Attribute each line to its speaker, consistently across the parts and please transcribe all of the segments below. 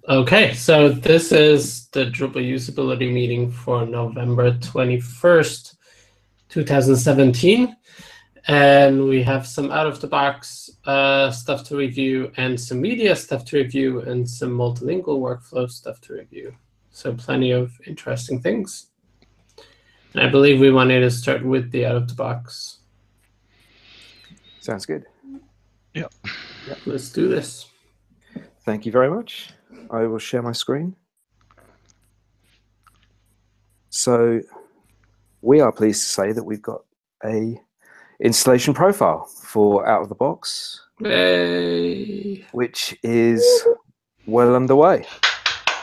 Speaker 1: Okay, so this is the Drupal usability meeting for November 21st, 2017. And we have some out-of-the-box stuff to review and some media stuff to review and some multilingual workflow stuff to review. So plenty of interesting things. And I believe we wanted to start with the out-of-the-box.
Speaker 2: Sounds good.
Speaker 3: Yep.
Speaker 1: Let's do this.
Speaker 2: Thank you very much. I will share my screen. So we are pleased to say that we've got a installation profile for Out of the Box,
Speaker 1: Yay!
Speaker 2: which is well underway.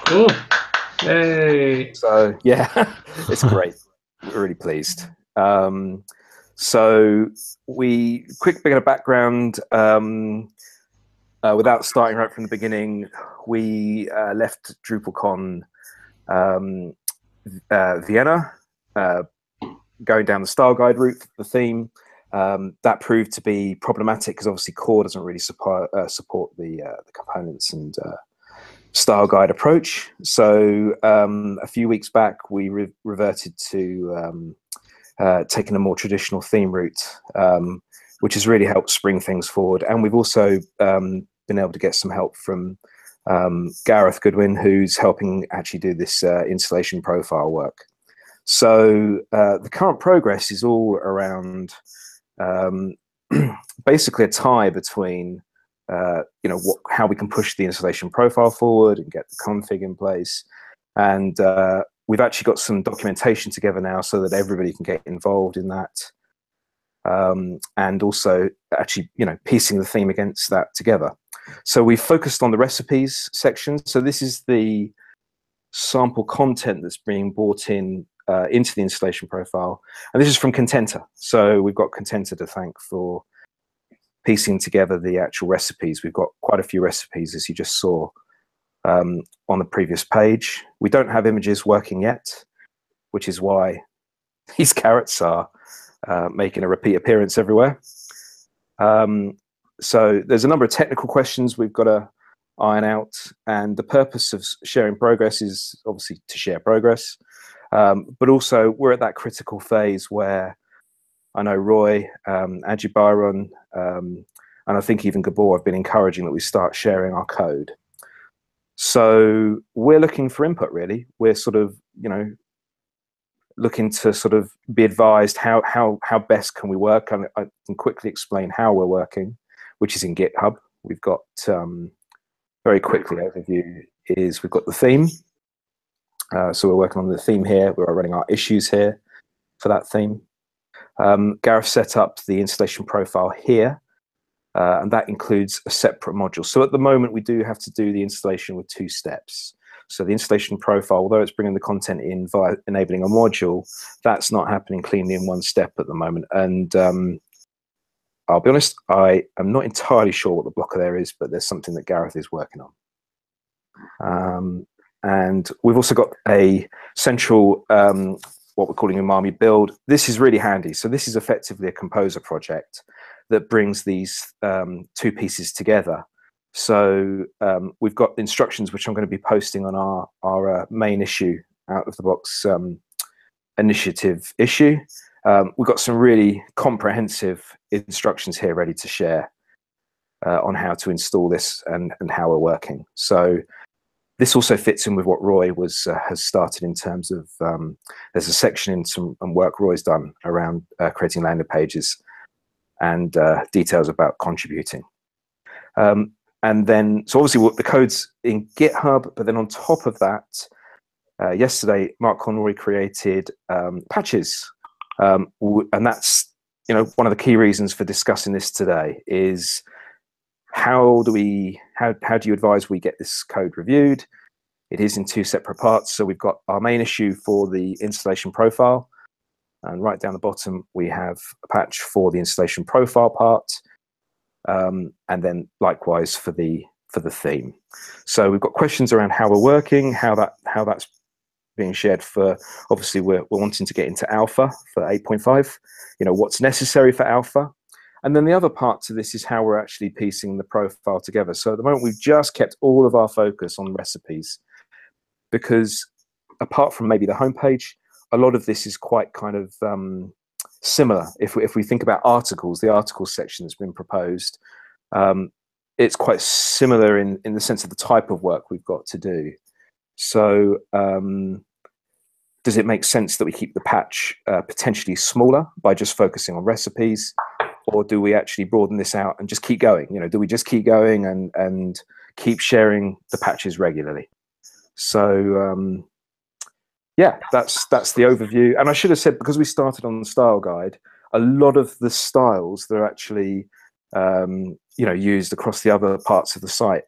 Speaker 1: Cool. Yay!
Speaker 2: So yeah, it's great. We're really pleased. So quick bit of background. Without starting right from the beginning, we left DrupalCon Vienna, going down the style guide route for the theme. That proved to be problematic because obviously core doesn't really support the components and style guide approach. So a few weeks back, we reverted to taking a more traditional theme route, which has really helped spring things forward. And we've also been able to get some help from Gareth Goodwin, who's helping actually do this installation profile work. So the current progress is all around basically a tie between how we can push the installation profile forward and get the config in place. And we've actually got some documentation together now so that everybody can get involved in that. And also actually, piecing the theme against that together. So we focused on the recipes section. So this is the sample content that's being brought in into the installation profile. And this is from Contenta. So we've got Contenta to thank for piecing together the actual recipes. We've got quite a few recipes, as you just saw on the previous page. We don't have images working yet, which is why these carrots are making a repeat appearance everywhere. So there's a number of technical questions we've got to iron out, and the purpose of sharing progress is obviously to share progress, but also we're at that critical phase where I know Roy, Ajay Byron, and I think even Gabor have been encouraging that we start sharing our code. So we're looking for input, really. We're sort of, looking to sort of be advised how best can we work. And I can quickly explain how we're working, which is in GitHub. We've got, very quickly overview is we've got the theme. So we're working on the theme here. We're running our issues here for that theme. Gareth set up the installation profile here, and that includes a separate module. So at the moment, we do have to do the installation with 2 steps. So the installation profile, although it's bringing the content in via enabling a module, that's not happening cleanly in one step at the moment. And I'll be honest, I am not entirely sure what the blocker there is, but there's something that Gareth is working on. And we've also got a central, what we're calling Umami build. This is really handy. So this is effectively a composer project that brings these 2 pieces together. So we've got instructions which I'm going to be posting on our main issue, Out of the Box initiative issue. We've got some really comprehensive instructions here ready to share on how to install this and how we're working. So this also fits in with what Roy has started in terms of there's a section in some work Roy's done around creating landing pages and details about contributing. And then, so obviously the code's in GitHub, but then on top of that, yesterday, Mark Conroy created patches. And that's, one of the key reasons for discussing this today is how do you advise we get this code reviewed? It is in 2 separate parts. So we've got our main issue for the installation profile. And right down the bottom, we have a patch for the installation profile part. And then likewise for the theme. So we've got questions around how we're working, how that's being shared for, obviously we're wanting to get into alpha for 8.5, what's necessary for alpha. And then the other part to this is how we're actually piecing the profile together. So at the moment, we've just kept all of our focus on recipes, because apart from maybe the homepage, a lot of this is quite kind of similar. If we think about articles, the articles section that's been proposed, it's quite similar in the sense of the type of work we've got to do. So does it make sense that we keep the patch potentially smaller by just focusing on recipes? Or do we actually broaden this out and just keep going? You know, do we just keep going and keep sharing the patches regularly? So yeah, that's the overview. And I should have said, because we started on the style guide, a lot of the styles that are actually you know, used across the other parts of the site,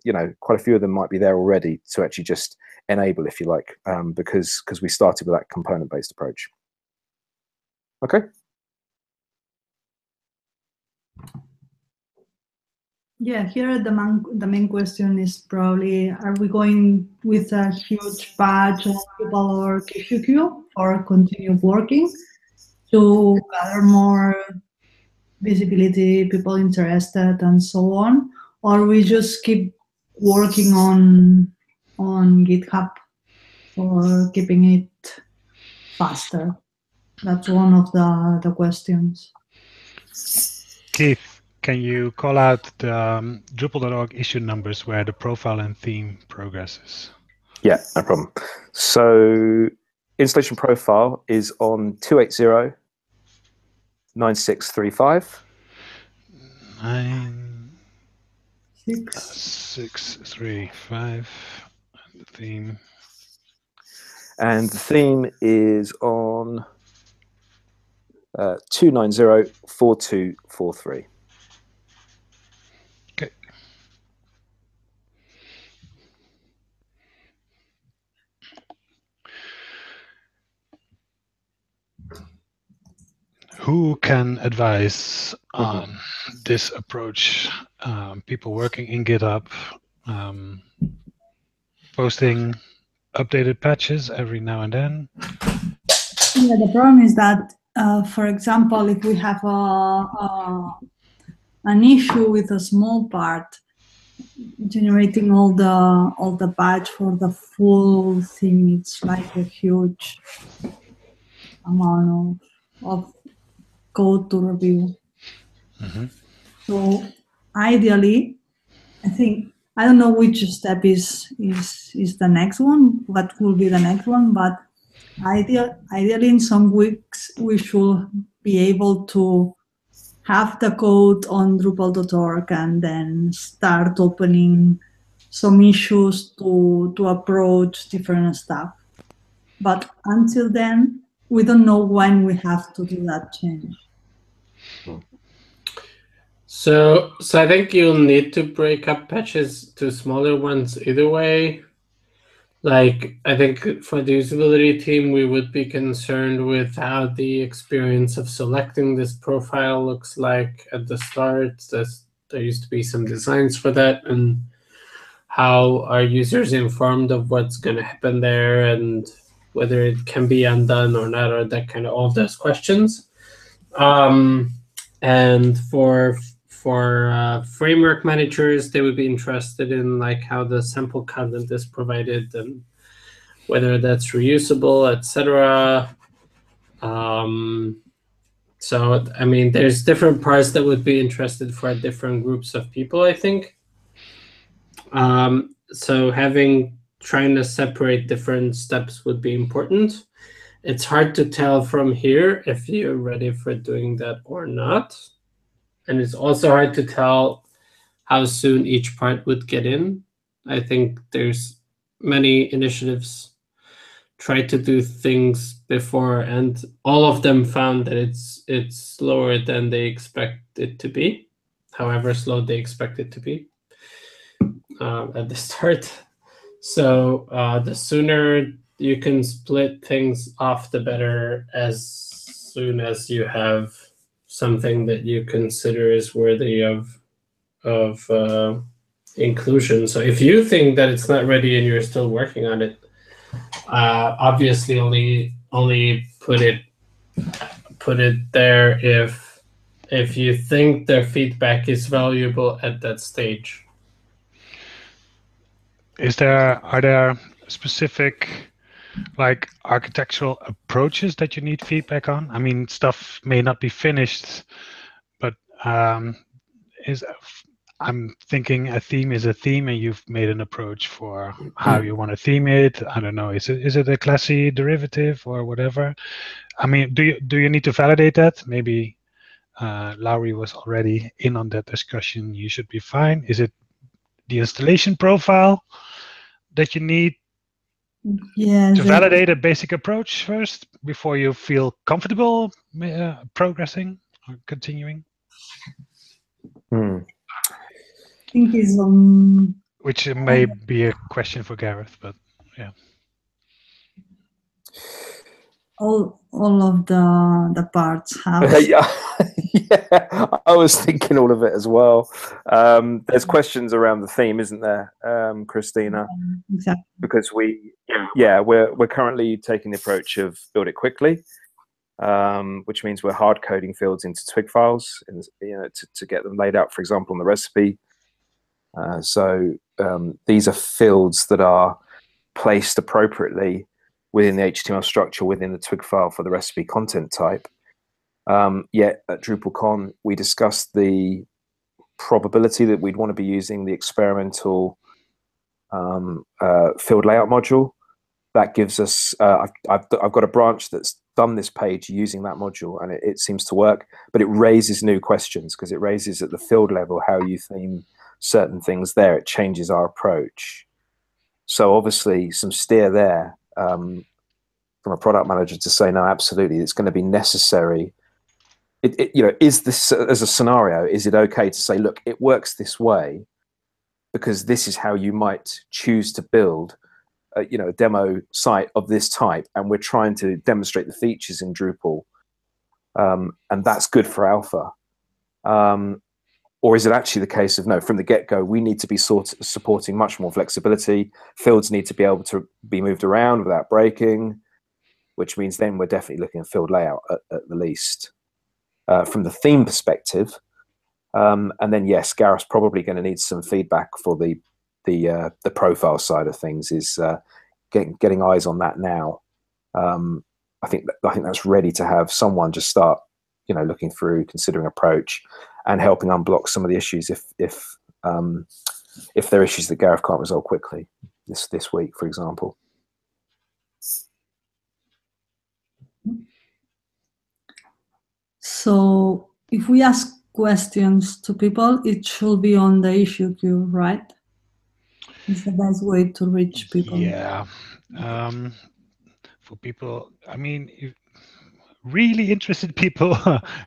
Speaker 2: you know, quite a few of them might be there already to actually just enable, if you like, because we started with that component-based approach. Okay.
Speaker 3: Yeah, here the main question is probably, are we going with a huge batch of Drupal or QQQ or continue working to gather more visibility, people interested, and so on? Or we just keep working on GitHub or keeping it faster? That's one of the questions.
Speaker 4: Keith, can you call out the Drupal.org issue numbers where the profile and theme progresses?
Speaker 2: Yeah, no problem. So installation profile is on 280-9635.
Speaker 4: 9635. And the theme.
Speaker 2: And the theme is on 290-4243.
Speaker 4: Okay. Who can advise on this approach? People working in GitHub, posting updated patches every now and then.
Speaker 3: Yeah, the problem is that, for example, if we have an issue with a small part, generating all the patch for the full thing, it's like a huge amount of code to review. So ideally, I think, I don't know which step is the next one, what will be the next one, but ideally in some weeks we should be able to have the code on Drupal.org and then start opening some issues to approach different stuff. But until then, we don't know when we have to do that change.
Speaker 1: So I think you'll need to break up patches to smaller ones either way. Like, I think for the usability team, we would be concerned with how the experience of selecting this profile looks like at the start. There used to be some designs for that, and how are users informed of what's going to happen there and whether it can be undone or not, or that kind of all of those questions. And for framework managers, they would be interested in like how the sample content is provided and whether that's reusable, etc. So I mean, there's different parts that would be interested for different groups of people, I think. So trying to separate different steps would be important. It's hard to tell from here if you're ready for doing that or not. And it's also hard to tell how soon each part would get in. I think there's many initiatives try to do things before, and all of them found that it's slower than they expect it to be, however slow they expect it to be at the start. So the sooner you can split things off, the better, as soon as you have something that you consider is worthy of inclusion. So if you think that it's not ready and you're still working on it, obviously only put it there if if you think their feedback is valuable at that stage.
Speaker 4: Are there specific like architectural approaches that you need feedback on? I mean, stuff may not be finished, but I'm thinking a theme is a theme, and you've made an approach for how you want to theme it. I don't know. Is it a classy derivative or whatever? I mean, do you need to validate that? Maybe Lowry was already in on that discussion. You should be fine. Is it the installation profile that you need to validate a basic approach first before you feel comfortable progressing or continuing?
Speaker 3: I think it's
Speaker 4: which may be a question for Gareth, but yeah.
Speaker 3: All of the parts have.
Speaker 2: Yeah, I was thinking all of it as well. There's questions around the theme, isn't there, Christina?
Speaker 3: Exactly.
Speaker 2: Because we're currently taking the approach of build it quickly, which means we're hard coding fields into twig files, to get them laid out, for example, in the recipe. So these are fields that are placed appropriately within the HTML structure within the twig file for the recipe content type. Yet at DrupalCon, we discussed the probability that we'd want to be using the experimental field layout module. That gives us, I've got a branch that's done this page using that module, and it seems to work, but it raises new questions because it raises at the field level how you theme certain things there. It changes our approach. So obviously some steer there from a product manager to say, no, absolutely, it's going to be necessary. Is this, as a scenario, is it okay to say, look, it works this way because this is how you might choose to build a demo site of this type, and we're trying to demonstrate the features in Drupal, and that's good for alpha. Or is it actually the case of, no, from the get-go, we need to be supporting much more flexibility. Fields need to be able to be moved around without breaking, which means then we're definitely looking at field layout at the least. From the theme perspective, and then yes, Gareth's probably going to need some feedback for the profile side of things. Is getting eyes on that now. I think that's ready to have someone just start, looking through, considering approach, and helping unblock some of the issues if there are issues that Gareth can't resolve quickly this week, for example.
Speaker 3: So if we ask questions to people, it should be on the issue queue, right? It's the best way to reach people.
Speaker 4: Yeah. For people, I mean, really interested people,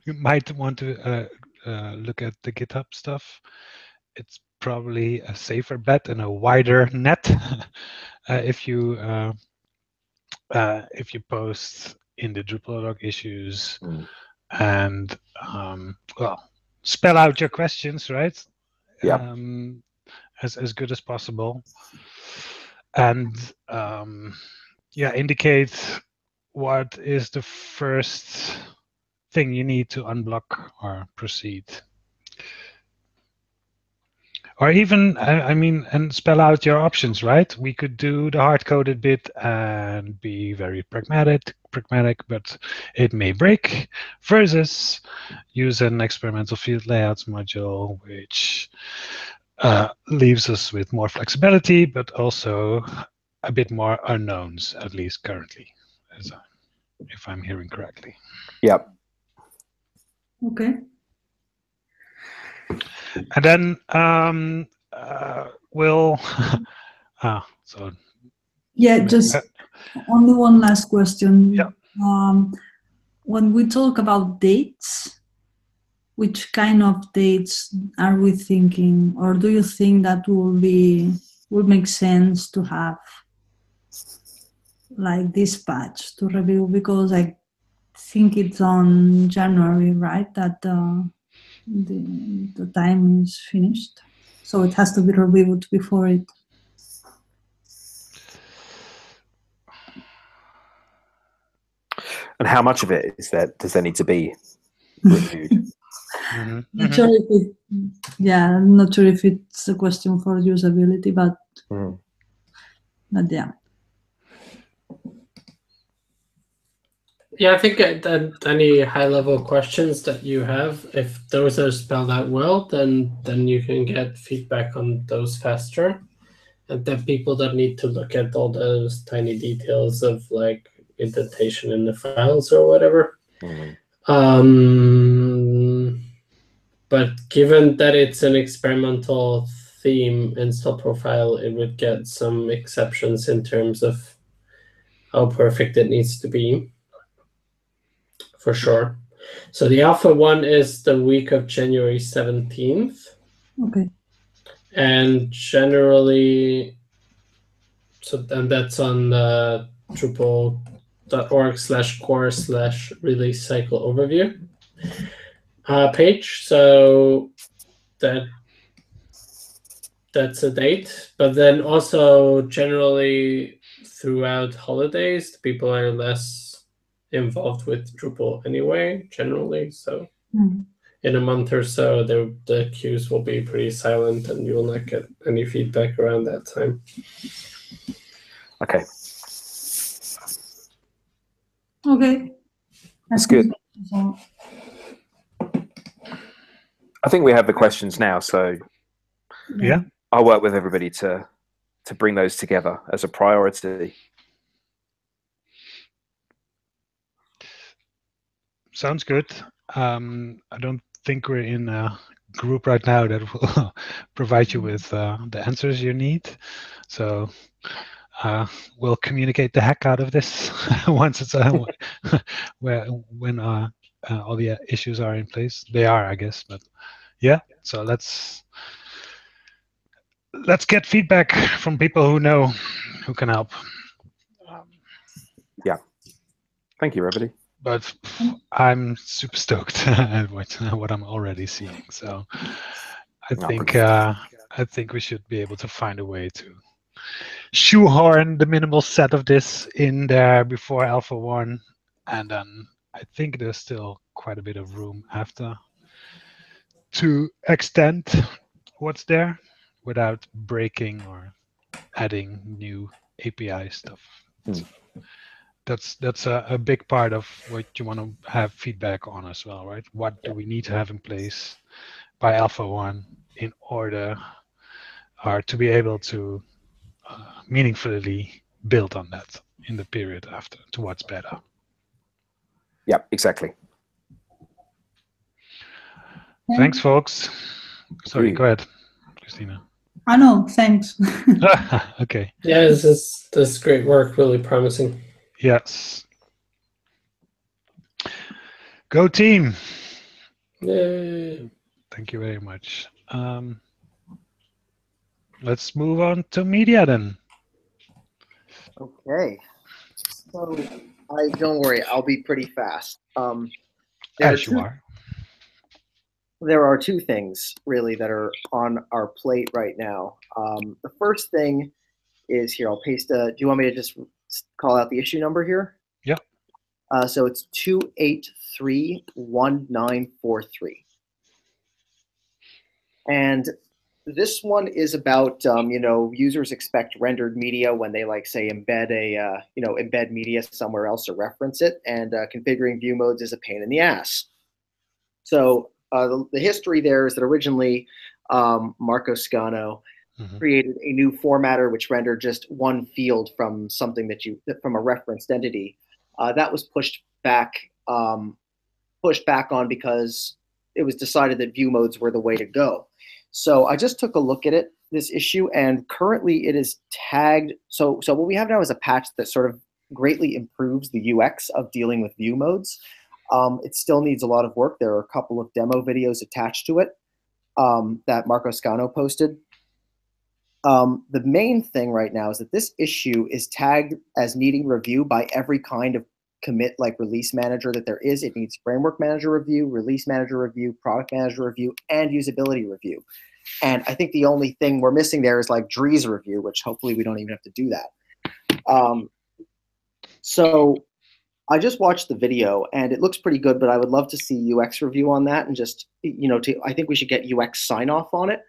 Speaker 4: you might want to look at the GitHub stuff. It's probably a safer bet and a wider net if you post in the Drupal issues and spell out your questions, right?
Speaker 2: Yeah.
Speaker 4: As good as possible, and indicate what is the first thing you need to unblock or proceed. Or even, and spell out your options, right? We could do the hard-coded bit and be very pragmatic, but it may break, versus use an experimental field layouts module, which leaves us with more flexibility, but also a bit more unknowns, at least currently, if I'm hearing correctly.
Speaker 2: Yep.
Speaker 3: Okay.
Speaker 4: And then we'll. So.
Speaker 3: Yeah, just only one last question.
Speaker 4: Yeah.
Speaker 3: When we talk about dates, which kind of dates are we thinking, or do you think that would make sense to have like this patch to review? Because I think it's on January, right? That the time is finished, so it has to be reviewed before it.
Speaker 2: And how much of it does there need to be reviewed?
Speaker 3: Not sure if it, yeah, I'm not sure if it's a question for usability, but yeah.
Speaker 1: Yeah, I think that any high-level questions that you have, if those are spelled out well, then you can get feedback on those faster. And the people that need to look at all those tiny details of like indentation in the files or whatever. But given that it's an experimental theme install profile, it would get some exceptions in terms of how perfect it needs to be. For sure. So the alpha one is the week of January 17th.
Speaker 3: Okay.
Speaker 1: And generally, so then that's on the Drupal.org/core/release cycle overview page. So that's a date. But then also generally throughout holidays, people are less involved with Drupal anyway, generally. So in a month or so, the queues will be pretty silent and you will not get any feedback around that time.
Speaker 2: Okay.
Speaker 3: Okay.
Speaker 2: That's good. I think we have the questions now, so
Speaker 4: Yeah.
Speaker 2: I'll work with everybody to bring those together as a priority.
Speaker 4: Sounds good. I don't think we're in a group right now that will provide you with the answers you need. So we'll communicate the heck out of this once it's when all the issues are in place. They are, I guess, but yeah. So let's get feedback from people who know, who can help.
Speaker 2: Yeah. Thank you, everybody.
Speaker 4: But I'm super stoked at what I'm already seeing. So I think we should be able to find a way to shoehorn the minimal set of this in there before Alpha 1, and then I think there's still quite a bit of room after to extend what's there without breaking or adding new API stuff. So that's a big part of what you want to have feedback on as well, right? What do we need to have in place by Alpha 1 in order to be able to meaningfully build on that in the period after towards beta?
Speaker 2: Yeah, exactly.
Speaker 4: Thanks, folks. Sorry, go ahead, Christina.
Speaker 3: I know, thanks.
Speaker 4: Okay.
Speaker 1: Yeah, this is great work, really promising.
Speaker 4: Yes. Go team.
Speaker 1: Yay.
Speaker 4: Thank you very much. Let's move on to media then.
Speaker 5: Okay. So don't worry, I'll be pretty fast.
Speaker 4: As you are.
Speaker 5: There are two things really that are on our plate right now. The first thing is here. I'll paste do you want me to just call out the issue number here?
Speaker 4: Yeah.
Speaker 5: So it's 2831943. And this one is about users expect rendered media when they say embed embed media somewhere else or reference it, and configuring view modes is a pain in the ass. So the history there is that originally Marco Scano created a new formatter which rendered just one field from something from a referenced entity. That was pushed back on because it was decided that view modes were the way to go. So I just took a look at this issue, and currently it is tagged. So what we have now is a patch that sort of greatly improves the UX of dealing with view modes. It still needs a lot of work. There are a couple of demo videos attached to it that Marco Scano posted. The main thing right now is that this issue is tagged as needing review by every kind of commit release manager that there is. It needs framework manager review, release manager review, product manager review, and usability review. And I think the only thing we're missing there is Dree's review, which hopefully we don't even have to do that. So I just watched the video and it looks pretty good, but I would love to see UX review on that and just, I think we should get UX sign off on it.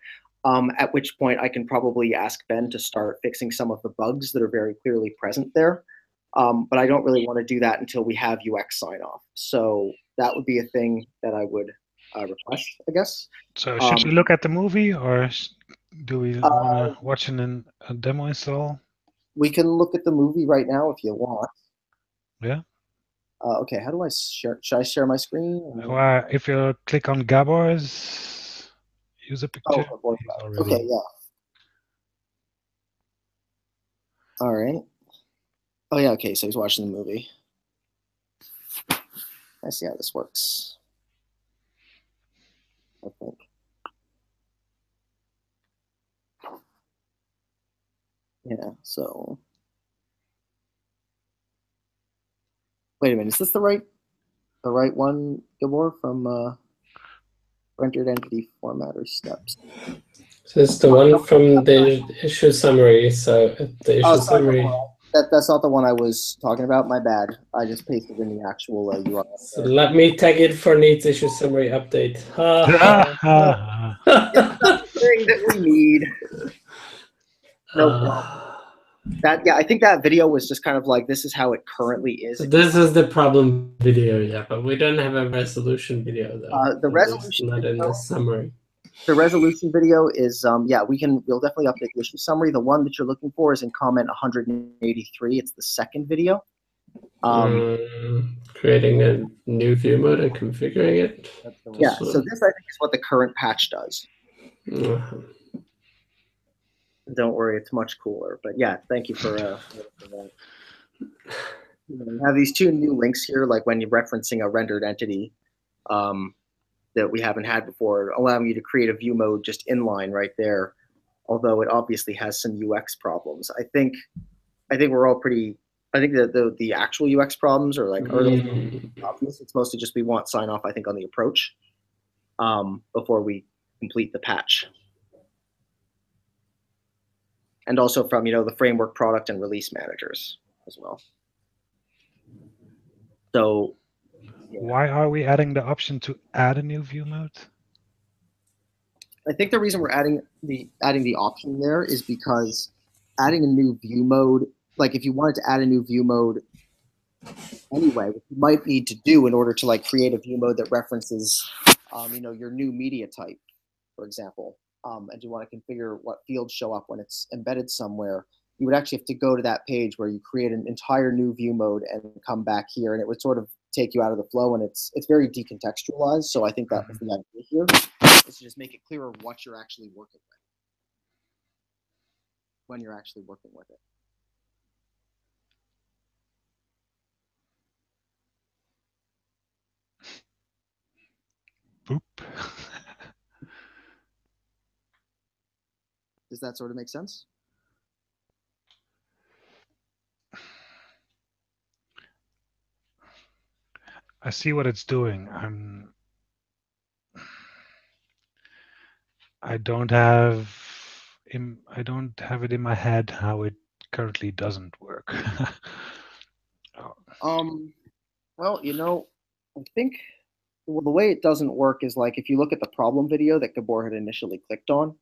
Speaker 5: At which point I can probably ask Ben to start fixing some of the bugs that are very clearly present there. But I don't really want to do that until we have UX sign off. So that would be a thing that I would request, I guess.
Speaker 4: So should we look at the movie, or do we want to watch a demo install?
Speaker 5: We can look at the movie right now if you want.
Speaker 4: Yeah.
Speaker 5: Okay, how do I share? Should I share my screen?
Speaker 4: Or if you click on Gabor's user picture.
Speaker 5: Oh, okay, yeah. All right. Oh, yeah, okay, so he's watching the movie. I see how this works. I think. Yeah, so. Wait a minute, is this the right one, Gabor, from rendered entity formatter steps?
Speaker 1: So it's the one from the issue summary. So the issue summary.
Speaker 5: That's not the one I was talking about. My bad. I just pasted in the actual URL.
Speaker 1: So let me tag it for needs issue summary update.
Speaker 5: It's something that we need. No problem. I think that video was just kind of like, this is how it currently is.
Speaker 1: So this is the problem video, yeah, but we don't have a resolution video though.
Speaker 5: The resolution
Speaker 1: not
Speaker 5: video,
Speaker 1: in the summary.
Speaker 5: The resolution video is we'll definitely update the issue summary. The one that you're looking for is in comment 183. It's the second video.
Speaker 1: Creating a new view mode and configuring it.
Speaker 5: Yeah, so this I think is what the current patch does. Don't worry, it's much cooler. But yeah, thank you for that. You have these two new links here, like when you're referencing a rendered entity that we haven't had before, allowing you to create a view mode just inline right there. Although it obviously has some UX problems. I think we're all pretty. I think that the actual UX problems are like obvious. It's mostly just we want sign off. I think on the approach before we complete the patch. And also from, the framework product and release managers as well. So
Speaker 4: why are we adding the option to add a new view mode?
Speaker 5: I think the reason we're adding the option there is because adding a new view mode, like if you wanted to add a new view mode anyway, what you might need to do in order to like create a view mode that references your new media type, for example. And you want to configure what fields show up when it's embedded somewhere, you would actually have to go to that page where you create an entire new view mode and come back here, and it would sort of take you out of the flow, and it's very decontextualized. So I think that was the idea here, is to just make it clearer what you're actually working with when you're actually working with it.
Speaker 4: Boop.
Speaker 5: Does that sort of make sense?
Speaker 4: I see what it's doing. I don't have it in my head how it currently doesn't work.
Speaker 5: Well, I think the way it doesn't work is like if you look at the problem video that Gabor had initially clicked on.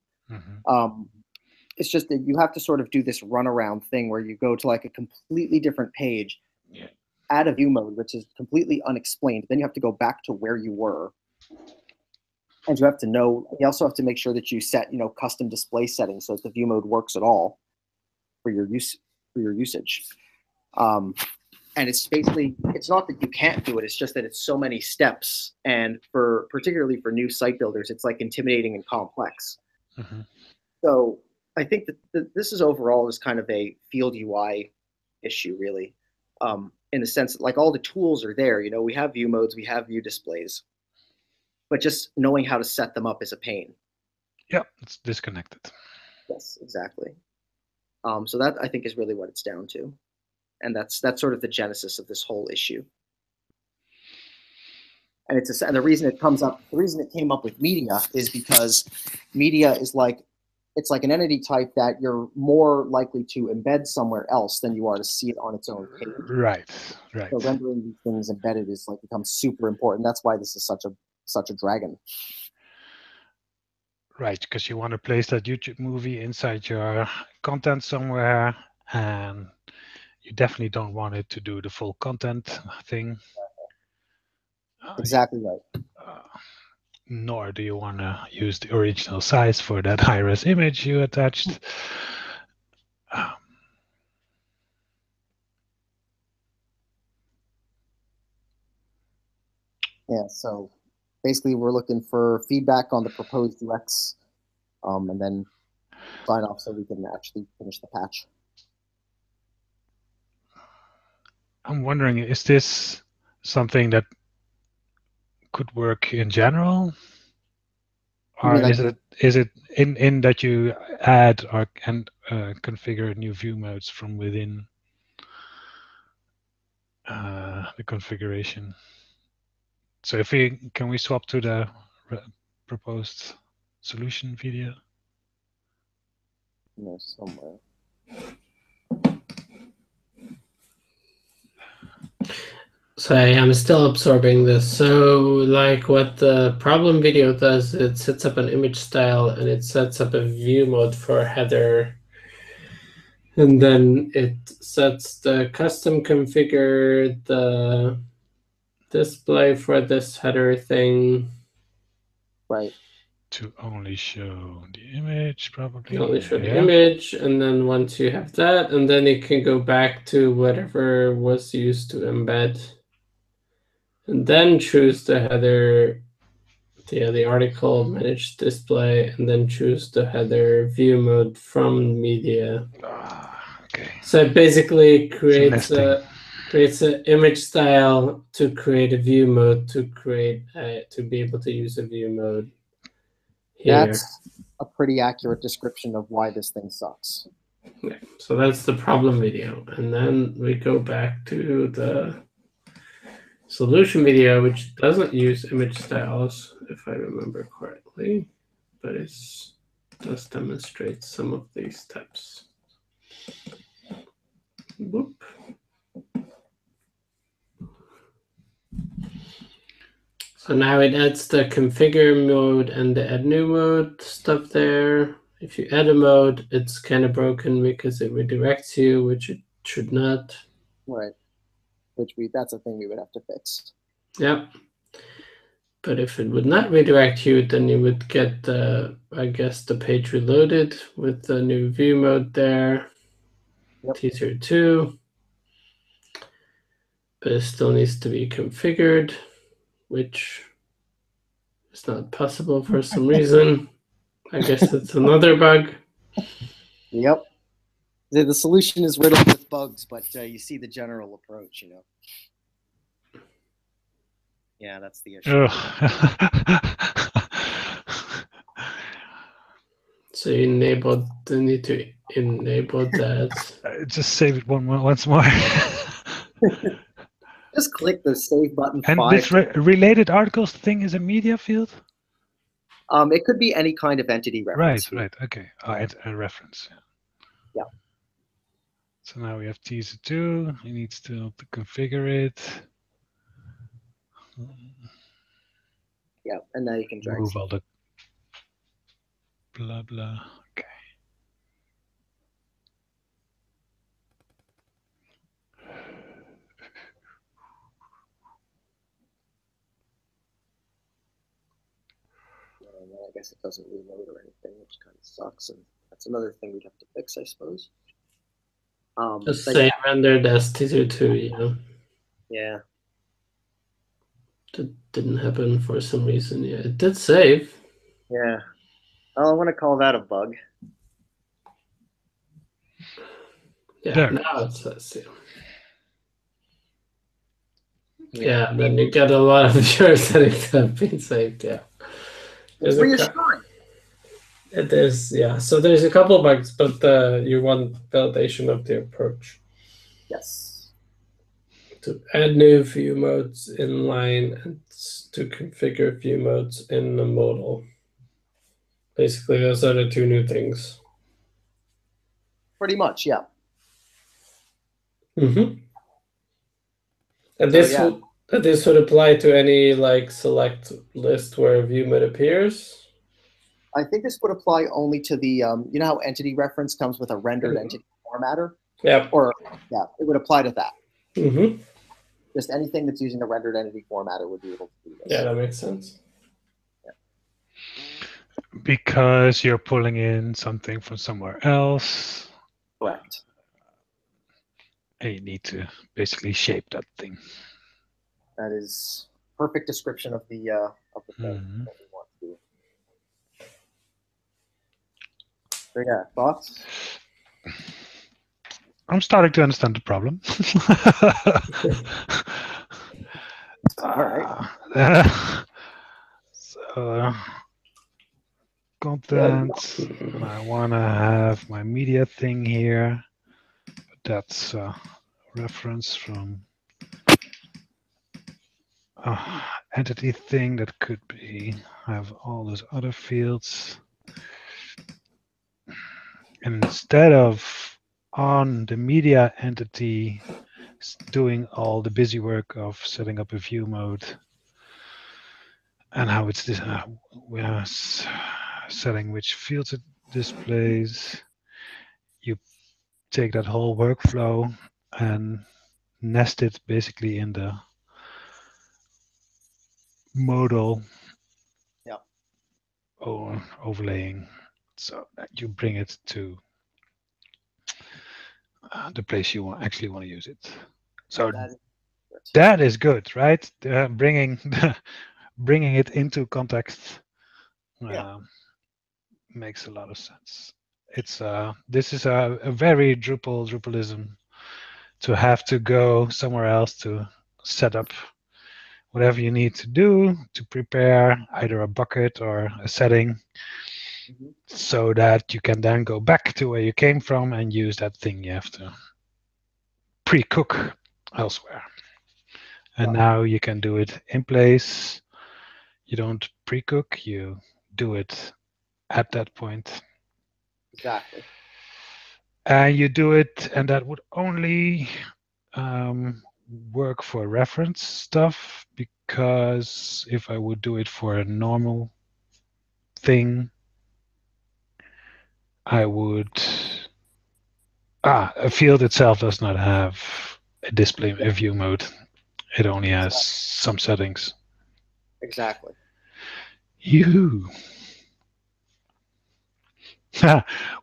Speaker 5: It's just that you have to sort of do this runaround thing where you go to like a completely different page, add a view mode, which is completely unexplained. Then you have to go back to where you were. And you also have to make sure that you set, custom display settings so that the view mode works at all for your usage. And it's basically, it's not that you can't do it, it's just that it's so many steps. And particularly for new site builders, it's like intimidating and complex. So I think that this is overall is kind of a field UI issue, really, in the sense that like all the tools are there. We have view modes, we have view displays, but just knowing how to set them up is a pain.
Speaker 4: Yeah, it's disconnected.
Speaker 5: Yes, exactly. So that I think is really what it's down to, and that's sort of the genesis of this whole issue. And and the reason it came up with media is because media is like it's like an entity type that you're more likely to embed somewhere else than you are to see it on its own page.
Speaker 4: Right, right.
Speaker 5: So rendering these things embedded is like becomes super important. That's why this is such a dragon.
Speaker 4: Right, because you want to place that YouTube movie inside your content somewhere, and you definitely don't want it to do the full content thing.
Speaker 5: Exactly right.
Speaker 4: Nor do you want to use the original size for that high-res image you attached.
Speaker 5: Yeah, so basically we're looking for feedback on the proposed UX, and then sign off so we can actually finish the patch.
Speaker 4: I'm wondering, is this something that could work in general? Or is it in that you add or and configure new view modes from within the configuration? So if can we swap to the proposed solution video?
Speaker 5: No, somewhere.
Speaker 1: Sorry, I'm still absorbing this. So, like, what the problem video does, it sets up an image style and it sets up a view mode for a header. And then it sets the custom configure the display for this header thing.
Speaker 5: Right.
Speaker 4: To only show the image, probably.
Speaker 1: Only show the image, and then once you have that, and then it can go back to whatever was used to embed. And then choose the header, the article, manage display, and then choose the header view mode from media.
Speaker 4: Okay.
Speaker 1: So it basically creates an image style to create a view mode to be able to use a view mode here.
Speaker 5: That's a pretty accurate description of why this thing sucks.
Speaker 1: Yeah, so that's the problem video, and then we go back to the solution video, which doesn't use image styles, if I remember correctly, but it does demonstrate some of these steps. Whoop. So now it adds the configure mode and the add new mode stuff there. If you add a mode, it's kind of broken because it redirects you, which it should not.
Speaker 5: Right. That's a thing we would have to fix.
Speaker 1: Yep. But if it would not redirect you, then you would get, I guess, the page reloaded with the new view mode there. Yep. Teaser 2. But it still needs to be configured, which is not possible for some reason. I guess it's another bug.
Speaker 5: Yep. The solution is riddled with bugs, but you see the general approach, you know. Yeah, that's the issue.
Speaker 1: So you need to enable that.
Speaker 4: Just save it once more.
Speaker 5: Just click the save button.
Speaker 4: And this related articles thing is a media field?
Speaker 5: It could be any kind of entity reference.
Speaker 4: Right, okay. A reference.
Speaker 5: Yeah.
Speaker 4: So now we have teaser 2. He needs to configure it.
Speaker 5: Yeah, and now you can drag.
Speaker 4: Move all the blah blah. Okay.
Speaker 5: And then I guess it doesn't reload or anything, which kind of sucks. And that's another thing we'd have to fix, I suppose.
Speaker 1: Just say rendered as teaser 2, yeah.
Speaker 5: Yeah.
Speaker 1: That didn't happen for some reason. Yeah, it did save.
Speaker 5: Yeah. Oh, I want to call that a bug.
Speaker 1: Yeah,
Speaker 4: there.
Speaker 1: now it says, yeah, then you get a lot of your settings have been saved, yeah.
Speaker 5: It's reassuring.
Speaker 1: It is, yeah. So there's a couple of bugs, but you want validation of the approach.
Speaker 5: Yes.
Speaker 1: To add new view modes in line and to configure view modes in the modal. Basically, those are the two new things.
Speaker 5: Pretty much, yeah.
Speaker 1: Mm-hmm. And
Speaker 5: So,
Speaker 1: this
Speaker 5: yeah.
Speaker 1: would apply to any like select list where view mode appears.
Speaker 5: I think this would apply only to the, you know how entity reference comes with a rendered entity formatter?
Speaker 1: Yeah.
Speaker 5: Or, yeah, it would apply to that.
Speaker 1: Mm-hmm.
Speaker 5: Just anything that's using a rendered entity formatter would be able to do this.
Speaker 1: Yeah, that makes sense.
Speaker 4: Because you're pulling in something from somewhere else.
Speaker 5: Correct.
Speaker 4: And you need to basically shape that thing.
Speaker 5: That is perfect description of the thing that we want to do. So yeah, thoughts?
Speaker 4: I'm starting to understand the problem.
Speaker 5: All right.
Speaker 4: So, content. I want to have my media thing here. That's a reference from entity thing that could be. I have all those other fields. And instead of on the media entity doing all the busy work of setting up a view mode and how it's this, setting which fields it displays, you take that whole workflow and nest it basically in the modal or overlaying, so that you bring it to the place you actually want to use it. So that is good, right? Bringing it into context makes a lot of sense. It's this is a very Drupalism to have to go somewhere else to set up whatever you need to do to prepare either a bucket or a setting, so that you can then go back to where you came from and use that thing you have to pre-cook elsewhere. And now you can do it in place. You don't pre-cook, you do it at that point.
Speaker 5: Exactly.
Speaker 4: And you do it, and that would only work for reference stuff, because if I would do it for a normal thing, I would a field itself does not have a display a view mode. It only has some settings.
Speaker 5: Exactly.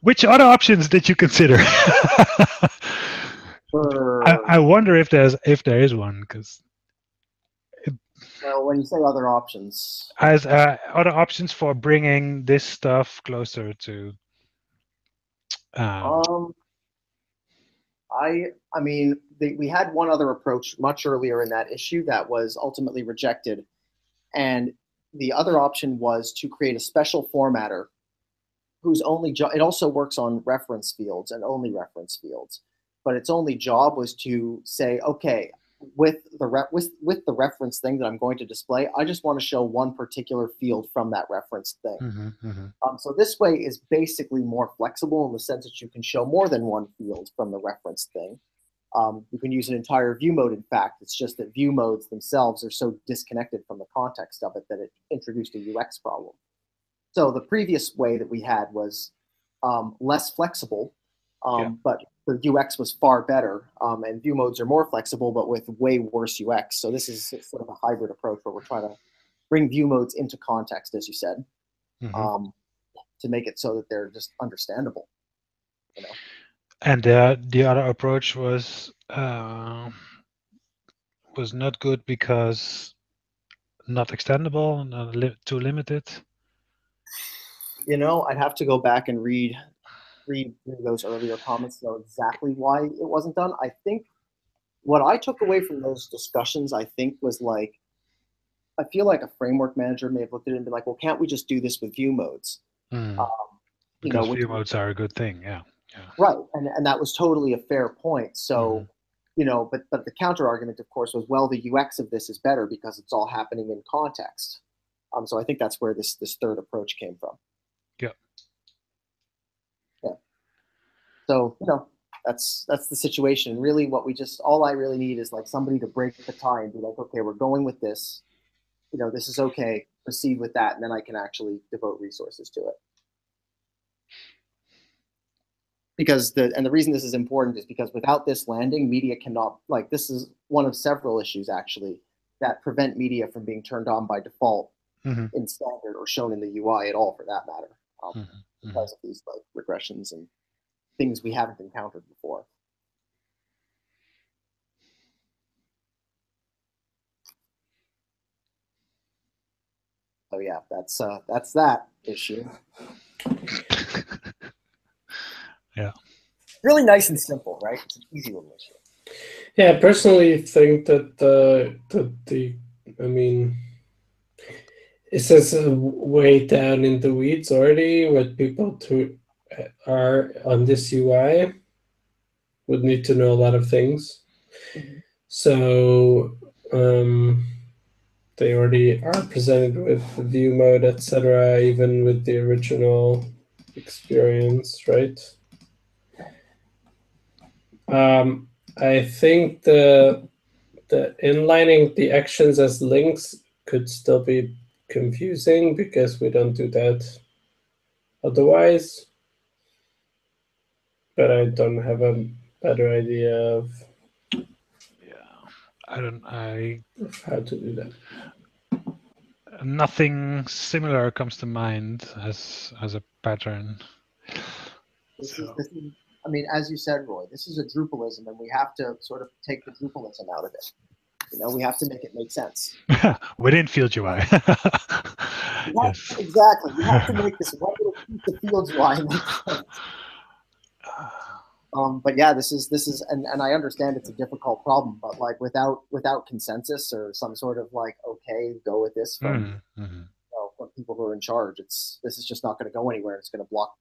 Speaker 4: Which other options did you consider? I wonder if there is one, because
Speaker 5: well, when you say other options,
Speaker 4: as other options for bringing this stuff closer to.
Speaker 5: I mean, we had one other approach much earlier in that issue that was ultimately rejected, and the other option was to create a special formatter whose only job, it also works on reference fields and only reference fields, but its only job was to say, okay, with the reference thing that I'm going to display, I just want to show one particular field from that reference thing. So this way is basically more flexible in the sense that you can show more than one field from the reference thing. You can use an entire view mode, in fact. It's just that view modes themselves are so disconnected from the context of it that it introduced a UX problem. So the previous way that we had was less flexible, but the UX was far better, and view modes are more flexible, but with way worse UX. So this is sort of a hybrid approach where we're trying to bring view modes into context, as you said, to make it so that they're just understandable. You know?
Speaker 4: And the other approach was not good because not extendable, not too limited.
Speaker 5: You know, I'd have to go back and read those earlier comments to know exactly why it wasn't done. I think what I took away from those discussions, I think, was like, I feel like a framework manager may have looked at it and been like, well, can't we just do this with view modes?
Speaker 4: Because view modes are a good thing, yeah.
Speaker 5: Right, and that was totally a fair point. So, you know, but the counter argument, of course, was, well, the UX of this is better because it's all happening in context. So I think that's where this third approach came from.
Speaker 4: Yeah.
Speaker 5: So, that's the situation. Really, all I really need is like somebody to break the tie and be like, okay, we're going with this. This is okay. Proceed with that, and then I can actually devote resources to it. Because the reason this is important is because without this landing, media cannot, this is one of several issues actually that prevent media from being turned on by default in standard or shown in the UI at all, for that matter, because of these regressions and things we haven't encountered before. So yeah, that's that issue.
Speaker 4: Yeah. Really
Speaker 5: nice and simple, right? It's an easy little issue.
Speaker 1: Yeah, I personally think that it says way down in the weeds already. What people who are on this UI would need to know a lot of things. So they already are presented with the view mode, etc., even with the original experience, right? I think the inlining the actions as links could still be confusing because we don't do that otherwise. But I don't have a better idea of how to do that.
Speaker 4: Nothing similar comes to mind as a pattern.
Speaker 5: This is, as you said, Roy, this is a Drupalism, and we have to sort of take the Drupalism out of it. We have to make it make sense.
Speaker 4: Within Field UI.
Speaker 5: Yes. Exactly. We have to make this one little piece of Field UI make sense. But yeah, this is, and I understand it's a difficult problem, but without consensus or some sort of okay, go with this from from people who are in charge, this is just not going to go anywhere. It's going to block,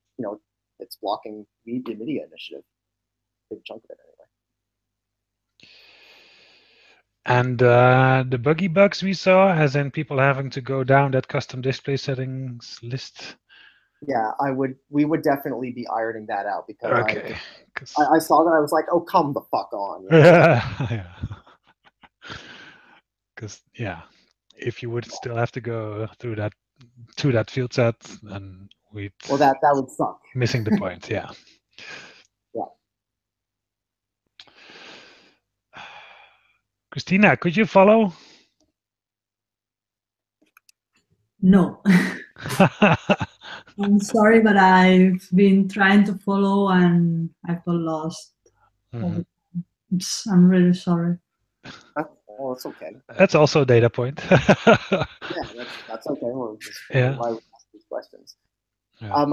Speaker 5: it's blocking media initiative, big chunk of it
Speaker 4: anyway. And the buggy bugs we saw, as in people having to go down that custom display settings list.
Speaker 5: Yeah, we would definitely be ironing that out, because I saw that, I was like, oh, come the fuck on.
Speaker 4: Because if you would still have to go through that to that field set, then
Speaker 5: that would suck.
Speaker 4: Missing the point, yeah.
Speaker 5: Yeah.
Speaker 4: Christina, could you follow?
Speaker 3: No. I'm sorry, but I've been trying to follow and I got lost. I'm really sorry.
Speaker 5: Well, it's okay.
Speaker 4: That's also a data point.
Speaker 5: Yeah, that's okay. We'll just why we ask these questions. Yeah.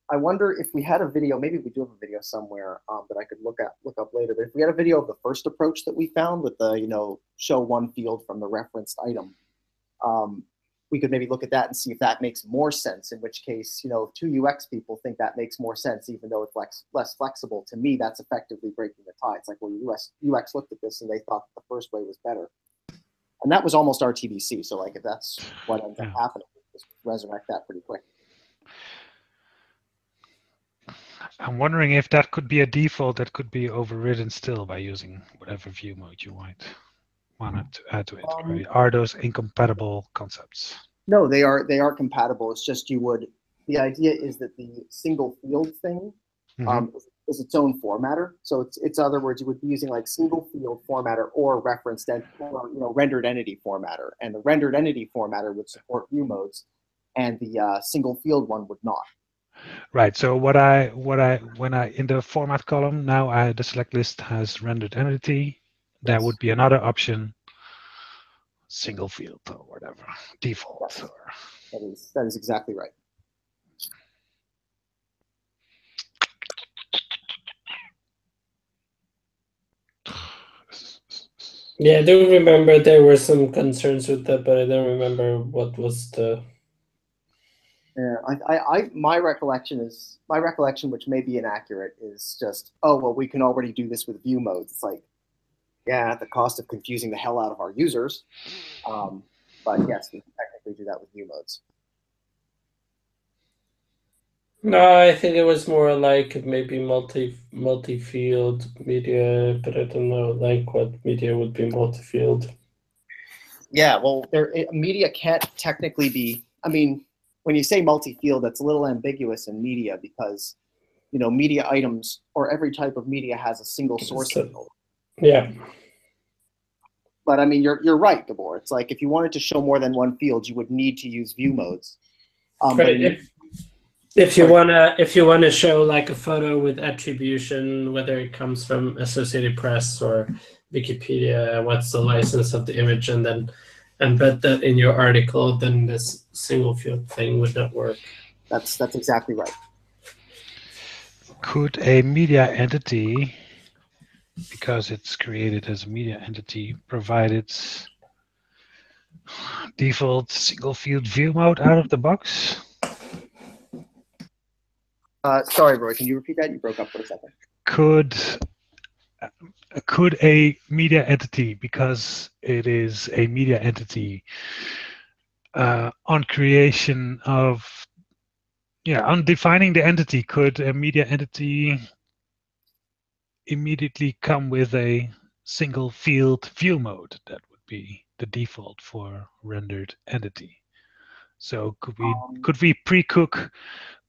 Speaker 5: I wonder if we had a video. Maybe we do have a video somewhere that I could look up later. But if we had a video of the first approach that we found with the show one field from the referenced item, we could maybe look at that and see if that makes more sense. In which case, if two UX people think that makes more sense, even though it's less flexible, to me, that's effectively breaking the tie. It's like, well, UX looked at this and they thought the first way was better. And that was almost our TBC. So if that's what ends up happening, just resurrect that pretty quick.
Speaker 4: I'm wondering if that could be a default that could be overridden still by using whatever view mode you might want to add to it. Right? Are those incompatible concepts?
Speaker 5: No, they are compatible. It's just the idea is that the single field thing is its own formatter. So it's other words, you would be using single field formatter or referenced or rendered entity formatter, and the rendered entity formatter would support view modes, and the single field one would not.
Speaker 4: Right. So when I in the format column now, the select list has rendered entity. That would be another option. Single field or whatever default.
Speaker 5: Yes. That is exactly right.
Speaker 1: Yeah, I do remember there were some concerns with that, but I don't remember what was the.
Speaker 5: Yeah, my recollection, which may be inaccurate, is just, oh well, we can already do this with view modes. It's like, yeah, at the cost of confusing the hell out of our users. But yes, we can technically do that with view modes.
Speaker 1: No, I think it was more like maybe multi-field media, but I don't know like what media would be multi-field.
Speaker 5: Yeah, well, media can't technically be. I mean, when you say multi-field, that's a little ambiguous in media because, you know, media items or every type of media has a single source field.
Speaker 1: Yeah.
Speaker 5: But I mean, you're right, Gabor. It's like if you wanted to show more than one field, you would need to use view modes.
Speaker 1: Right. If you wanna show like a photo with attribution, whether it comes from Associated Press or Wikipedia, what's the license of the image, and then embed that in your article, then this single field thing would not work.
Speaker 5: That's exactly right.
Speaker 4: Could a media entity, because it's created as a media entity, provide its default single field view mode out of the box?
Speaker 5: Sorry, Roy, can you repeat that? You broke up for a second.
Speaker 4: Could a media entity, because it is a media entity, on creation of, on defining the entity, could a media entity immediately come with a single field view mode that would be the default for rendered entity? So could we pre-cook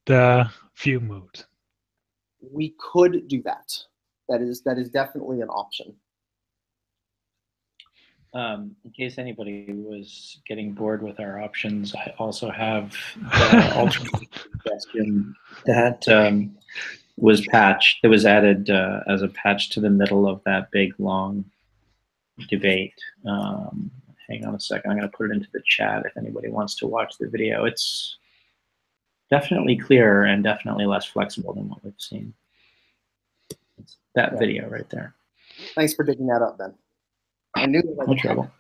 Speaker 4: the view mode?
Speaker 5: We could do that. That is definitely an option.
Speaker 6: In case anybody was getting bored with our options, I also have the alternate suggestion that was patched. It was added as a patch to the middle of that big long debate. Hang on a second. I'm going to put it into the chat if anybody wants to watch the video. It's definitely clearer and definitely less flexible than what we've seen. It's that video right there.
Speaker 5: Thanks for digging that up, Ben. I knew that.
Speaker 6: No trouble.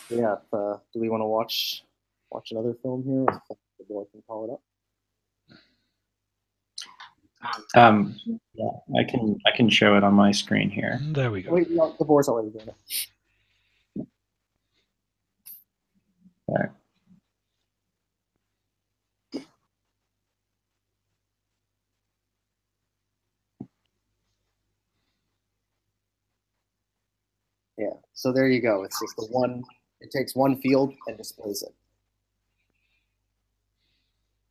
Speaker 5: Yeah. Do we want to watch another film here? The boy can call it up.
Speaker 6: Yeah, I can show it on my screen here.
Speaker 4: There we go.
Speaker 5: Wait, no, the board's already doing it.
Speaker 6: There.
Speaker 5: Yeah, so there you go. It's just it takes one field and displays it.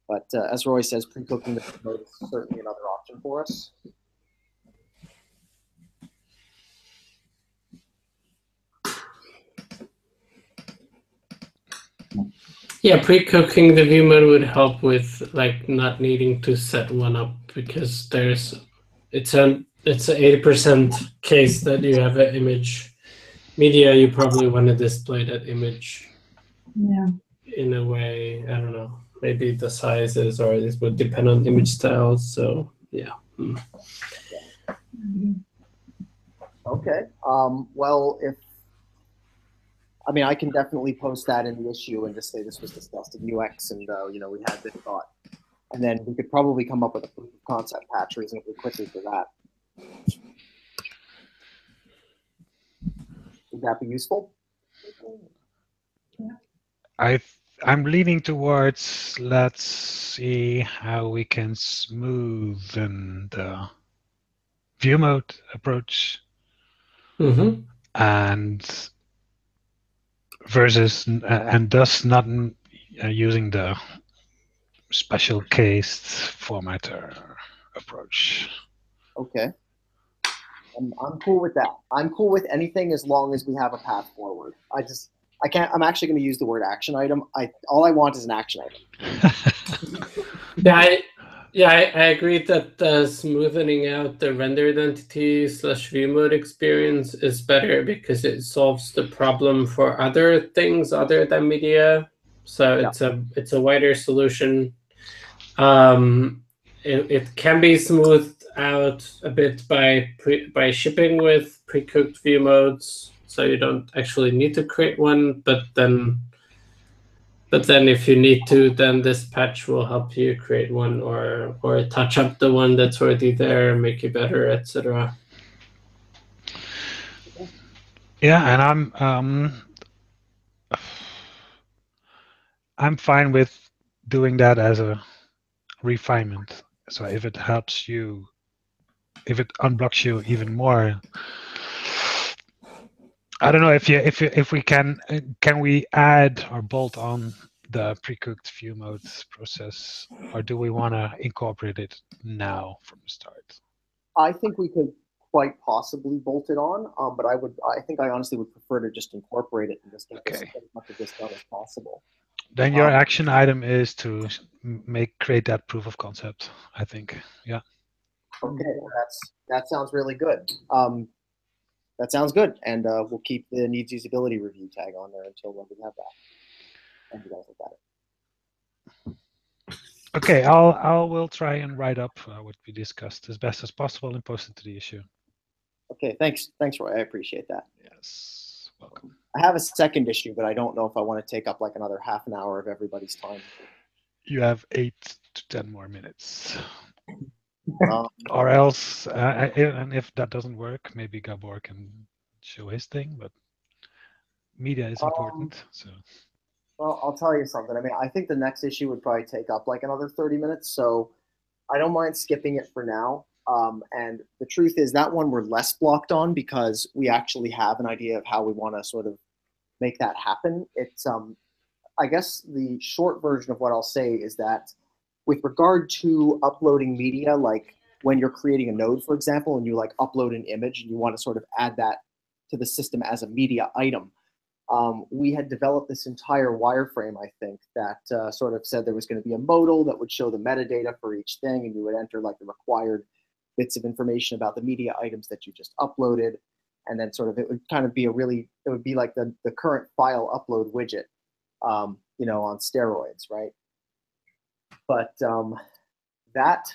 Speaker 5: But as Roy says, pre-cooking the mode is certainly another option for us.
Speaker 1: Yeah, pre-cooking the view mode would help with like not needing to set one up because it's an 80% case that you have an image media. You probably want to display that image.
Speaker 3: Yeah.
Speaker 1: In a way, I don't know. Maybe the sizes or this would depend on image styles. So yeah.
Speaker 5: Okay. Well, I can definitely post that in the issue and just say this was discussed in UX and we had this thought, and then we could probably come up with a proof of concept patch reasonably quickly for that. Would that be useful?
Speaker 3: Yeah.
Speaker 4: I'm leaning towards, let's see how we can smoothen the view mode approach, and versus and thus not using the special cased formatter approach.
Speaker 5: Okay. I'm cool with that. I'm cool with anything as long as we have a path forward. I'm actually going to use the word action item. All I want is an action item.
Speaker 1: I agree that smoothing out the rendered entity / view mode experience is better because it solves the problem for other things other than media. So it's a wider solution. It can be smoothed out a bit by shipping with pre-cooked view modes, so you don't actually need to create one. But then if you need to, then this patch will help you create one or touch up the one that's already there, make it better, etc.
Speaker 4: Yeah, and I'm fine with doing that as a refinement. So if it helps you, if it unblocks you even more, I don't know if we can we add or bolt on the pre-cooked view mode process, or do we want to incorporate it now from the start?
Speaker 5: I think we could quite possibly bolt it on, but I think I honestly would prefer to just incorporate it and just get as much of this done as possible.
Speaker 4: Then your action item is to create that proof of concept, I think. Yeah.
Speaker 5: Okay, that sounds really good. That sounds good, and we'll keep the needs usability review tag on there until we have that. And you guys look at it.
Speaker 4: Okay, I will try and write up what we discussed as best as possible and post it to the issue.
Speaker 5: Okay, thanks, Roy. I appreciate that.
Speaker 4: Yes, welcome.
Speaker 5: I have a second issue, but I don't know if I want to take up like another half an hour of everybody's time.
Speaker 4: You have 8 to 10 more minutes. Or else, and if that doesn't work, maybe Gabor can show his thing, but media is important. So.
Speaker 5: Well, I'll tell you something. I mean, I think the next issue would probably take up like another 30 minutes, so I don't mind skipping it for now. And the truth is that one we're less blocked on because we actually have an idea of how we want to sort of make that happen. It's, I guess the short version of what I'll say is that with regard to uploading media, like when you're creating a node, for example, and you like upload an image and you want to sort of add that to the system as a media item, we had developed this entire wireframe, I think, that sort of said there was going to be a modal that would show the metadata for each thing, and you would enter like the required bits of information about the media items that you just uploaded, and then sort of it would kind of be it would be like the current file upload widget, you know, on steroids, right? But that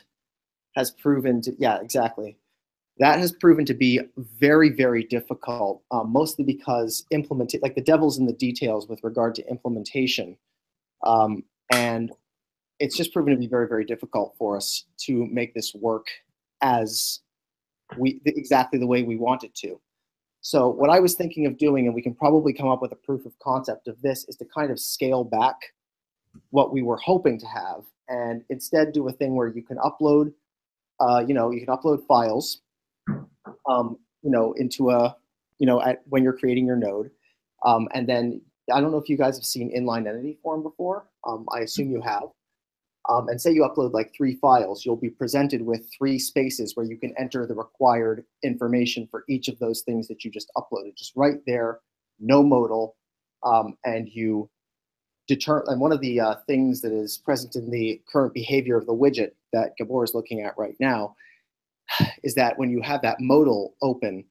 Speaker 5: has proven to, yeah, exactly. That has proven to be very, very difficult, mostly because like the devil's in the details with regard to implementation. And it's just proven to be very, very difficult for us to make this work as exactly the way we want it to. So what I was thinking of doing, and we can probably come up with a proof of concept of this, is to kind of scale back what we were hoping to have and instead do a thing where you can upload, you know, you can upload files, you know, into a, you know, when you're creating your node. And then I don't know if you guys have seen inline entity form before. I assume you have. And say you upload like 3 files, you'll be presented with 3 spaces where you can enter the required information for each of those things that you just uploaded, just right there, no modal, and you determine. And one of the things that is present in the current behavior of the widget that Gabor is looking at right now is that when you have that modal open,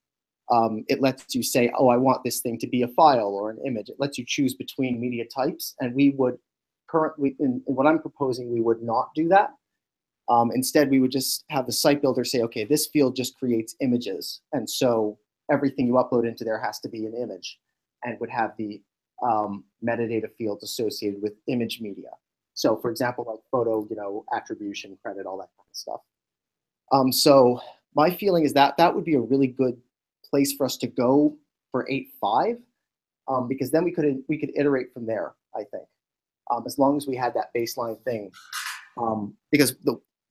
Speaker 5: it lets you say, oh, I want this thing to be a file or an image. It lets you choose between media types, and we would currently, in what I'm proposing, we would not do that. Instead, we would just have the site builder say, okay, this field just creates images, and so everything you upload into there has to be an image, and would have the metadata fields associated with image media. So, for example, like photo, you know, attribution, credit, all that kind of stuff. So my feeling is that that would be a really good place for us to go for 8.5, because then we could iterate from there, I think. As long as we had that baseline thing. Because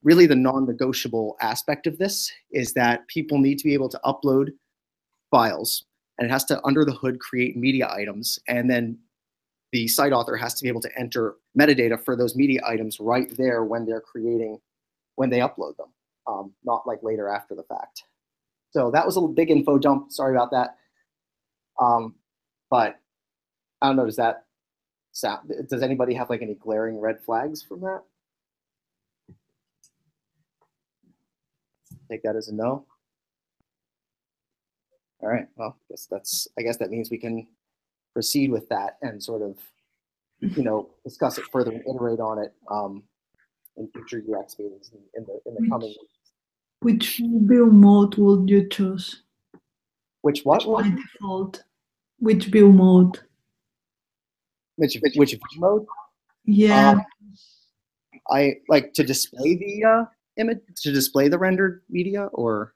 Speaker 5: really the non-negotiable aspect of this is that people need to be able to upload files, and it has to, under the hood, create media items, and then the site author has to be able to enter metadata for those media items right there when they're creating, when they upload them, not like later after the fact. So that was a big info dump, sorry about that. But I don't know, does anybody have like any glaring red flags from that? Take that as a no. All right, well, I guess that means we can proceed with that and sort of, you know, discuss it further and iterate on it in future UX meetings in the coming weeks.
Speaker 3: Which view mode would you choose?
Speaker 5: Which what?
Speaker 3: By default, which view mode?
Speaker 5: Which view mode?
Speaker 3: Yeah.
Speaker 5: I like to display the image, to display the rendered media, or?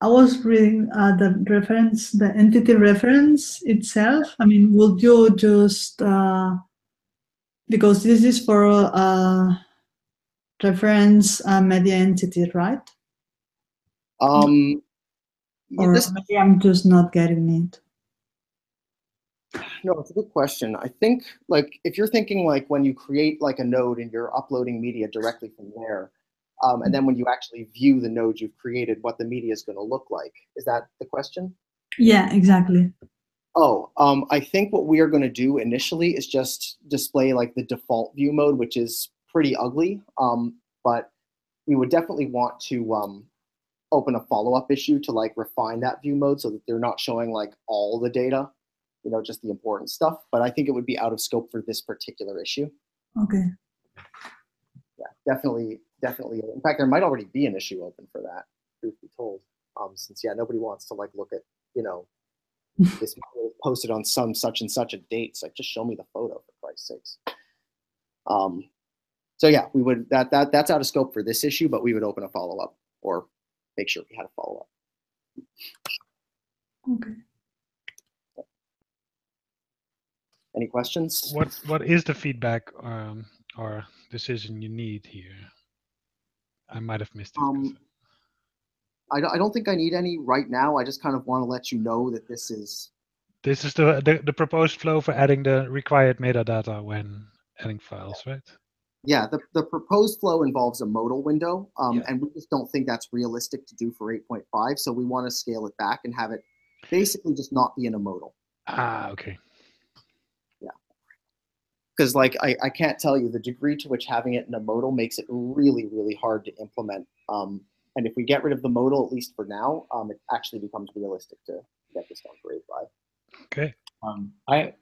Speaker 3: I was reading the reference, the entity reference itself. I mean, would you just Because this is for reference media entity, right? Or maybe I'm just not getting it.
Speaker 5: No, it's a good question. I think, like, if you're thinking like when you create like a node and you're uploading media directly from there, and then when you actually view the node you've created, what the media is going to look like. Is that the question?
Speaker 3: Yeah, exactly.
Speaker 5: Oh, I think what we are going to do initially is just display like the default view mode, which is pretty ugly. But we would definitely want to open a follow-up issue to like refine that view mode so that they're not showing like all the data, you know, just the important stuff. But I think it would be out of scope for this particular issue.
Speaker 3: Okay.
Speaker 5: Yeah, definitely. In fact, there might already be an issue open for that, truth be told. Since nobody wants to like look at, you know, this was posted on some such and such a date. So like, just show me the photo for Christ's sakes. So yeah, we would that's out of scope for this issue, but we would open a follow-up or make sure we had a follow-up.
Speaker 3: Okay.
Speaker 5: Any questions?
Speaker 4: What is the feedback or decision you need here? I might have missed it.
Speaker 5: I don't think I need any right now. I just kind of want to let you know that this is
Speaker 4: the proposed flow for adding the required metadata when adding files, right?
Speaker 5: Yeah, the proposed flow involves a modal window, and we just don't think that's realistic to do for 8.5. So we want to scale it back and have it basically just not be in a modal.
Speaker 4: Ah, okay.
Speaker 5: Yeah, because like I can't tell you the degree to which having it in a modal makes it really, really hard to implement. And if we get rid of the modal, at least for now, it actually becomes realistic to get this done for 8.5.
Speaker 4: Okay.
Speaker 6: I,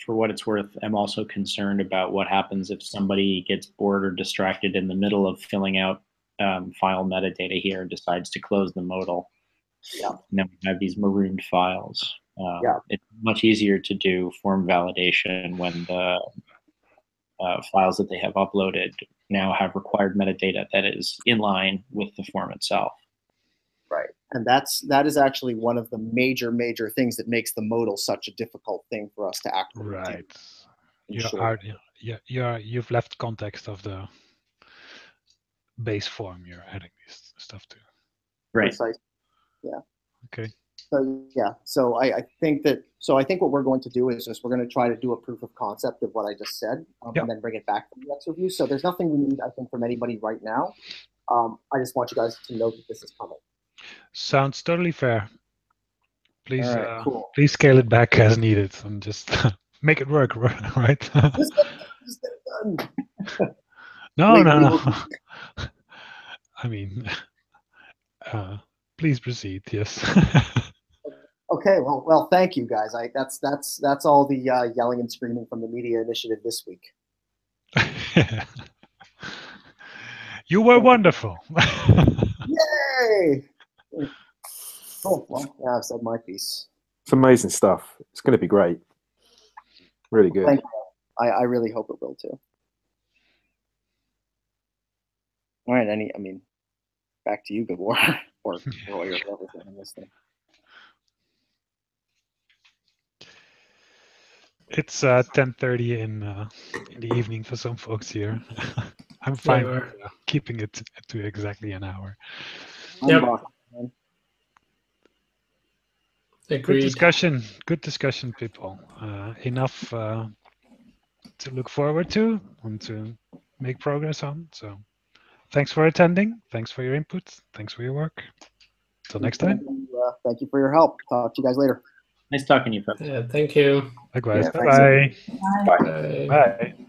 Speaker 6: for what it's worth, am also concerned about what happens if somebody gets bored or distracted in the middle of filling out file metadata here and decides to close the modal.
Speaker 5: Yeah.
Speaker 6: And then we have these marooned files. It's much easier to do form validation when the files that they have uploaded now have required metadata that is in line with the form itself.
Speaker 5: Right, and that is actually one of the major things that makes the modal such a difficult thing for us to actually
Speaker 4: do. You've left context of the base form you're adding this stuff to.
Speaker 6: Right.
Speaker 5: Precisely. Yeah.
Speaker 4: Okay.
Speaker 5: So yeah, so I think what we're going to do is just we're going to try to do a proof of concept of what I just said, and then bring it back to the next review. So there's nothing we need, I think, from anybody right now. I just want you guys to know that this is coming.
Speaker 4: Sounds totally fair. Please,
Speaker 5: cool.
Speaker 4: Please scale it back as needed and just make it work, right?
Speaker 5: Just get it done.
Speaker 4: No. I mean, please proceed. Yes.
Speaker 5: Okay. Well. Thank you, guys. That's all the yelling and screaming from the media initiative this week.
Speaker 4: You were wonderful.
Speaker 5: Yay! Oh well, yeah, I've said my piece.
Speaker 2: It's amazing stuff. It's going to be great. Really good.
Speaker 5: Thank you. I really hope it will too. All right. Back to you, Gabor, or Roy, or whoever's in this thing.
Speaker 4: It's 10:30 in the evening for some folks here. I'm fine with keeping it to exactly an hour.
Speaker 1: Yep. Agreed.
Speaker 4: Good discussion, people. Enough to look forward to and to make progress on. So thanks for attending. Thanks for your input. Thanks for your work. Till next time.
Speaker 5: Thank you for your help. Talk to you guys later.
Speaker 6: Nice talking to you, folks.
Speaker 1: Yeah, thank you.
Speaker 4: Likewise.
Speaker 5: Yeah,
Speaker 4: Bye-bye.
Speaker 3: Bye.
Speaker 1: Bye.
Speaker 4: Bye.